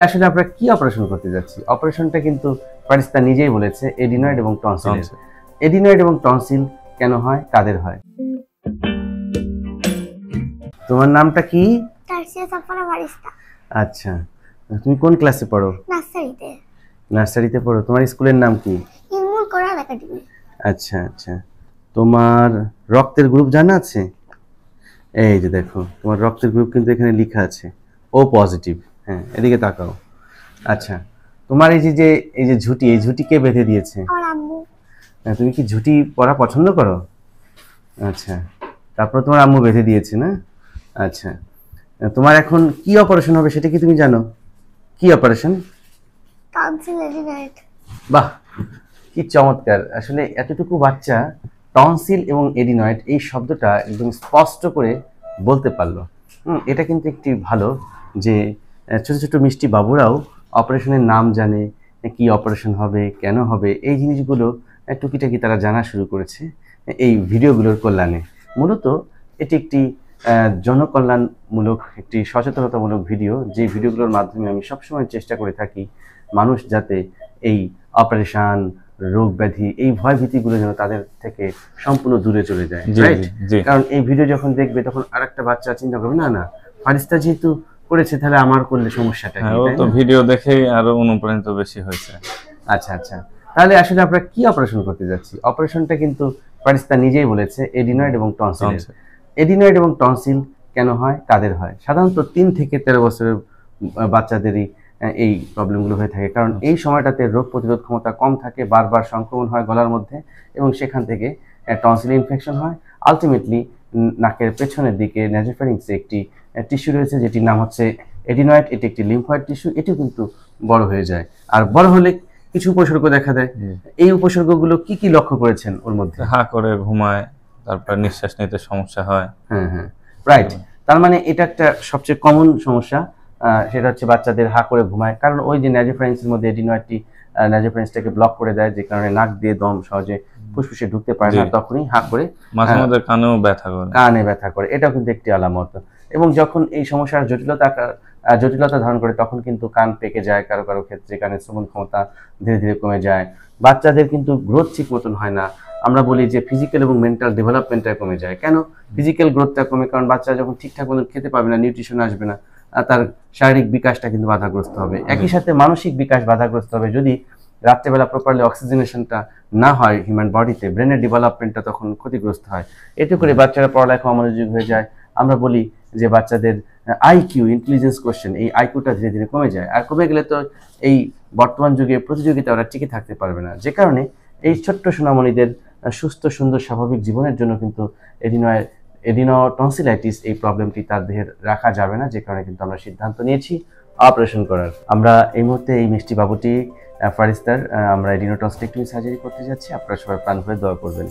আসলে আমরা কি অপারেশন করতে যাচ্ছি? অপারেশনটা কিন্তু ফারিস্তা নিজেই বলেছে এডিনয়েড এবং টনসিল। এডিনয়েড এবং টনসিল কেন হয়, কাদের হয়? তোমার নামটা কি? তারসিয়া সাফারা ফারিস্তা। আচ্ছা, তুমি কোন ক্লাসে পড়ো? নার্সারিতে। নার্সারিতে পড়ো। তোমার স্কুলের নাম কি? ইলমুল কোরআন একাডেমি। আচ্ছা আচ্ছা, তোমার রক্তের গ্রুপ জানা আছে? এই যে দেখো, তোমার রক্তের গ্রুপ কিন্তু এখানে লেখা আছে, ও পজিটিভ। হ্যাঁ, এদিকে তাকাও। আচ্ছা, তোমার এই যে ঝুঁটি, এই ঝুঁটি কে বেঁধে দিয়েছে? আমার আম্মু। তুমি কি ঝুঁটি পরা পছন্দ করো? আচ্ছা, তারপর তোমার আম্মু বেঁধে দিয়েছে না? আচ্ছা, তোমার এখন কি অপারেশন হবে সেটা কি তুমি জানো? কি অপারেশন? Tonsil adenoid. বাহ, কি চমৎকার! আসলে এতটুকু বাচ্চা টনসিল এবং এডিনয়েড এই শব্দটা একদম স্পষ্ট করে বলতে পারলো। এটা কিন্তু একটি ভালো যে ছোট ছোট মিষ্টি বাবুরাও অপারেশনের নাম জানে, কি অপারেশন হবে, কেন হবে, এই জিনিসগুলো টুকিটাকি তারা জানা শুরু করেছে এই ভিডিওগুলোর কল্যাণে। মূলত এটি একটি জনকল্যাণমূলক, একটি সচেতনতামূলক ভিডিও, যে ভিডিওগুলোর মাধ্যমে আমি সবসময় চেষ্টা করে থাকি মানুষ যাতে এই অপারেশন, রোগ ব্যাধি, এই ভয় ভীতিগুলো যেন তাদের থেকে সম্পূর্ণ দূরে চলে যায়। রাইট? কারণ এই ভিডিও যখন দেখবে তখন আরেকটা বাচ্চা চিন্তা করবে, না না, ফারিস্তা যেহেতু করেছে তাহলে আমার করলে সমস্যাটা কি? ও তো ভিডিও দেখেই আরো অনুপ্রাণিত বেশি হয়েছে। আচ্ছা আচ্ছা, তাহলে আসলে আমরা কি অপারেশন করতে যাচ্ছি? অপারেশনটা কিন্তু ফারিস্তা নিজেই বলেছে এডিনয়েড এবং টনসিল। এডিনয়েড এবং টনসিল কেন হয়, কাদের হয়? সাধারণত 3 থেকে 13 বছরের বাচ্চাদেরই এই প্রবলেমগুলো হয়ে থাকে, কারণ এই সময়টাতে রোগ প্রতিরোধ ক্ষমতা কম থাকে, বারবার সংক্রমণ হয় গলার মধ্যে এবং সেখান থেকে টনসিল ইনফেকশন হয়। আলটিমেটলি নাকের পেছনের দিকে ন্যাজোফ্যারিংসে একটি টিস্যু রয়েছে যেটির নাম হচ্ছে এডিনয়েড। এটি একটি লিম্ফয়েড টিস্যু, এটিও কিন্তু বড় হয়ে যায়। আর বড় হলে কিছু উপসর্গ দেখা দেয়। এই উপসর্গগুলো কি কি লক্ষ্য করেছেন ওর মধ্যে? হা করে ঘুমায়, তারপর নিঃশ্বাস নিতে সমস্যা হয়। হ্যাঁ হ্যাঁ, রাইট। তার মানে এটা একটা সবচেয়ে কমন সমস্যা, সেটা হচ্ছে বাচ্চাদের হা করে ঘুমায়, কারণ ওই যে ন্যাজোফ্যারিংসের মধ্যে এডিনয়েডটি ন্যাজোফ্যারিংসটাকে ব্লক করে দেয়, যে কারণে নাক দিয়ে দম সহজে ফুসফুসে ঢুকতে পারে না, তখনই হা করে, মাঝে মাঝে কানেও ব্যথা করে। কানে ব্যথা করে, এটাও কিন্তু একটি আলামত। এবং যখন এই সমস্যার জটিলতা ধারণ করে তখন কিন্তু কান পেকে যায়, কারো কারো ক্ষেত্রে কানের শ্রবণ ক্ষমতা ধীরে ধীরে কমে যায়। বাচ্চাদের কিন্তু গ্রোথ ঠিক মতন হয় না। আমরা বলি যে ফিজিক্যাল এবং মেন্টাল ডেভেলপমেন্টটা কমে যায়। কেন ফিজিক্যাল গ্রোথটা কমে? কারণ বাচ্চা যখন ঠিকঠাক মতো খেতে পাবে না, নিউট্রিশন আসবে না, তার শারীরিক বিকাশটা কিন্তু বাধাগ্রস্ত হবে। একই সাথে মানসিক বিকাশ বাধাগ্রস্ত হবে। যদি রাত্রেবেলা প্রপারলি অক্সিজেনেশনটা না হয় হিউম্যান বডিতে, ব্রেনের ডেভেলপমেন্টটা তখন ক্ষতিগ্রস্ত হয়। এতে করে বাচ্চারা পড়ালেখা অমনোযোগী হয়ে যায়। আমরা বলি যে বাচ্চাদের আইকিউ, ইন্টেলিজেন্স কোশ্চেন, এই আইকিউটা ধীরে ধীরে কমে যায়। আর কমে গেলে তো এই বর্তমান যুগে প্রতিযোগিতা ওরা টিকে থাকতে পারবে না। যে কারণে এই ছোট্ট সোনামণিদের সুস্থ সুন্দর স্বাভাবিক জীবনের জন্য কিন্তু এডিনোটনসিলাইটিস এই প্রবলেমটি তার দেহে রাখা যাবে না। যে কারণে কিন্তু আমরা সিদ্ধান্ত নিয়েছি অপারেশন করার। আমরা এই মুহূর্তে এই মিষ্টি বাবুটি ফারিস্তার আমরা এডিনোটনসিলেক্টমি সার্জারি করতে যাচ্ছি। আপনারা সবাই প্রাণ ভরে দোয়া করবেন।